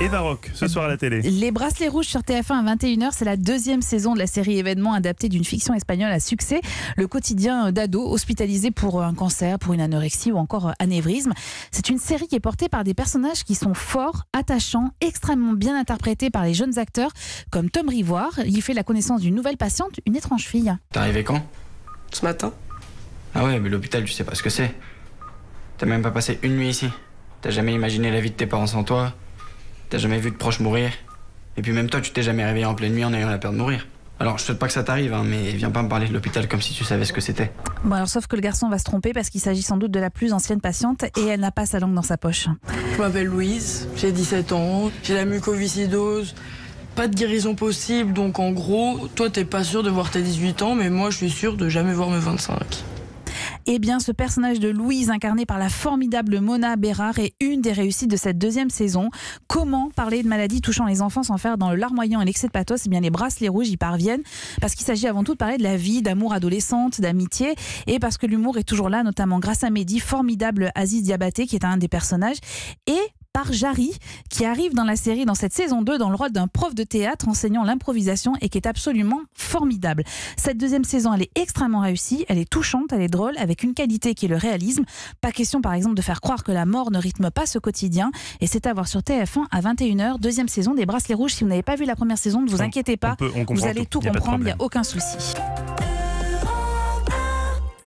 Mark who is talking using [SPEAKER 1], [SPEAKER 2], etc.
[SPEAKER 1] Eva Rock, ce soir à la télé.
[SPEAKER 2] Les Bracelets Rouges sur TF1 à 21h, c'est la deuxième saison de la série événement adaptée d'une fiction espagnole à succès. Le quotidien d'ados hospitalisés pour un cancer, pour une anorexie ou encore anévrisme. C'est une série qui est portée par des personnages qui sont forts, attachants, extrêmement bien interprétés par les jeunes acteurs, comme Tom Rivoire. Il fait la connaissance d'une nouvelle patiente, une étrange fille.
[SPEAKER 3] T'es arrivé quand?
[SPEAKER 4] Ce matin.
[SPEAKER 3] Ah ouais, mais l'hôpital, tu sais pas ce que c'est. T'as même pas passé une nuit ici. T'as jamais imaginé la vie de tes parents sans toi. T'as jamais vu de proches mourir. Et puis même toi, tu t'es jamais réveillé en pleine nuit en ayant la peur de mourir. Alors, je souhaite pas que ça t'arrive, hein, mais viens pas me parler de l'hôpital comme si tu savais ce que c'était.
[SPEAKER 2] Bon alors, sauf que le garçon va se tromper parce qu'il s'agit sans doute de la plus ancienne patiente et elle n'a pas sa langue dans sa poche.
[SPEAKER 4] Je m'appelle Louise, j'ai 17 ans, j'ai la mucoviscidose, pas de guérison possible, donc en gros, toi t'es pas sûr de voir tes 18 ans, mais moi je suis sûr de jamais voir mes 25.
[SPEAKER 2] Eh bien, ce personnage de Louise, incarné par la formidable Mona Bérard, est une des réussites de cette deuxième saison. Comment parler de maladies touchant les enfants sans faire dans le larmoyant et l'excès de pathos? Eh bien, les Bracelets Rouges y parviennent, parce qu'il s'agit avant tout de parler de la vie, d'amour adolescente, d'amitié, et parce que l'humour est toujours là, notamment grâce à Mehdi, formidable Aziz Diabaté, qui est un des personnages, et par Jarry, qui arrive dans la série, dans cette saison 2, dans le rôle d'un prof de théâtre enseignant l'improvisation et qui est absolument formidable. Cette deuxième saison, elle est extrêmement réussie, elle est touchante, elle est drôle, avec une qualité qui est le réalisme. Pas question, par exemple, de faire croire que la mort ne rythme pas ce quotidien. Et c'est à voir sur TF1 à 21h, deuxième saison des Bracelets Rouges. Si vous n'avez pas vu la première saison, ne vous inquiétez pas, vous allez tout comprendre, il n'y a aucun souci.